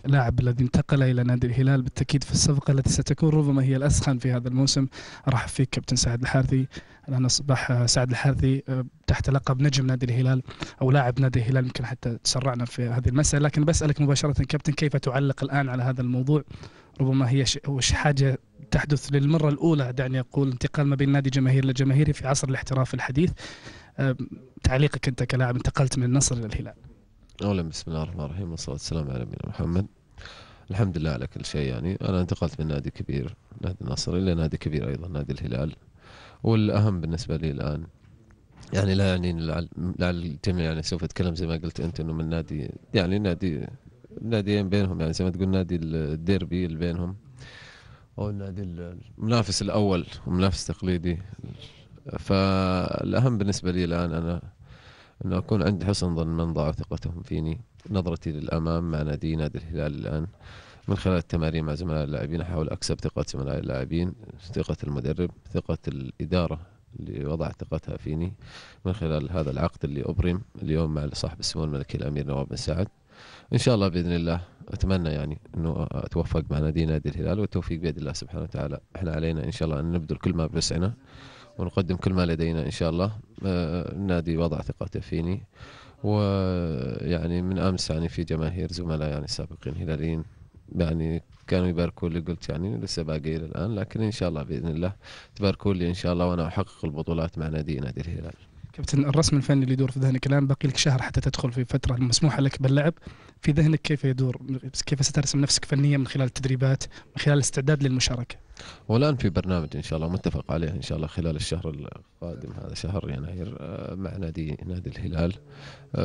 اللاعب الذي انتقل إلى نادي الهلال بالتأكيد في الصفقة التي ستكون ربما هي الأسخن في هذا الموسم. أرحب فيك كابتن سعد الحارثي. الآن أصبح سعد الحارثي تحت لقب نجم نادي الهلال أو لاعب نادي الهلال، يمكن حتى تسرعنا في هذه المسألة، لكن بسألك مباشرة كابتن، كيف تعلق الآن على هذا الموضوع؟ ربما هي حاجة تحدث للمرة الأولى، دعني أقول، انتقال ما بين نادي جماهير لجماهيري في عصر الاحتراف الحديث. تعليقك أنت كلاعب انتقلت من النصر إلى الهلال. أولا بسم الله الرحمن الرحيم والصلاة والسلام على نبينا محمد. الحمد لله على كل شيء. يعني أنا انتقلت من نادي كبير نادي النصر إلى نادي كبير أيضا نادي الهلال، والأهم بالنسبة لي الآن يعني لا يعني لعل الجميع يعني سوف يتكلم زي ما قلت أنت إنه من نادي، يعني ناديين بينهم، يعني زي ما تقول نادي الديربي اللي بينهم، أو النادي المنافس الأول ومنافس تقليدي. فالأهم بالنسبة لي الآن أنه أكون عند حسن ظن من ضاع ثقتهم فيني. نظرتي للأمام مع نادي الهلال الآن من خلال التمارين مع زملاء اللاعبين أحاول أكسب ثقة زملاء اللاعبين، ثقة المدرب، ثقة الإدارة اللي وضعت ثقتها فيني من خلال هذا العقد اللي أبرم اليوم مع صاحب السمو الملكي الأمير نواف بن سعد. إن شاء الله بإذن الله أتمنى يعني أنه أتوفق مع نادي الهلال، والتوفيق بيد الله سبحانه وتعالى. إحنا علينا إن شاء الله أن نبذل كل ما بوسعنا ونقدم كل ما لدينا إن شاء الله. النادي وضع ثقته فيني، ويعني من أمس يعني في جماهير زملاء يعني سابقين هلاليين يعني كانوا يباركوا لي، قلت يعني لسه باقي إلى الآن، لكن إن شاء الله بإذن الله تباركوا لي إن شاء الله وأنا أحقق البطولات مع نادي الهلال. كابتن، الرسم الفني اللي يدور في ذهنك الآن، باقي لك شهر حتى تدخل في فترة مسموحة لك باللعب، في ذهنك كيف يدور؟ كيف سترسم نفسك فنيا من خلال التدريبات، من خلال الاستعداد للمشاركة؟ والآن في برنامج إن شاء الله متفق عليه إن شاء الله خلال الشهر القادم، هذا شهر يناير، مع نادي الهلال.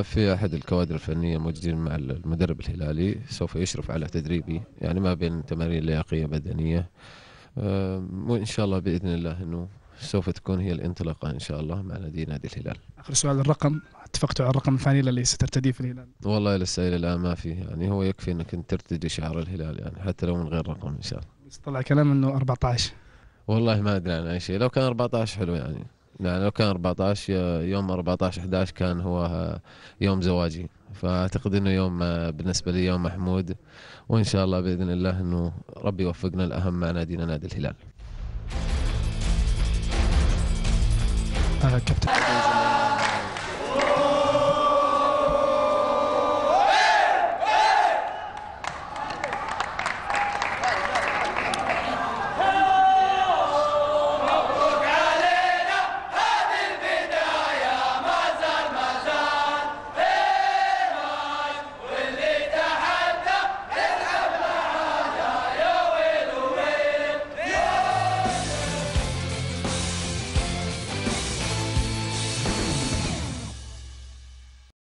في أحد الكوادر الفنية موجودين مع المدرب الهلالي، سوف يشرف على تدريبي يعني ما بين تمارين لياقية بدنية، وإن شاء الله بإذن الله أنه سوف تكون هي الانطلاقة إن شاء الله مع نادي الهلال. آخر سؤال، الرقم، اتفقتوا على الرقم الفانيلا اللي سترتديه في الهلال؟ والله لسه إلى الآن ما فيه، يعني هو يكفي أنك ترتدي شعار الهلال يعني حتى لو من غير رقم إن شاء الله. بس طلع كلام إنه 14. والله ما أدري عن أي شيء، لو كان 14 حلو يعني لو كان 14 يوم 14/11 كان هو يوم زواجي، فأعتقد أنه يوم بالنسبة لي يوم محمود، وإن شاء الله بإذن الله أنه ربي يوفقنا الأهم مع نادينا نادي الهلال. كابتن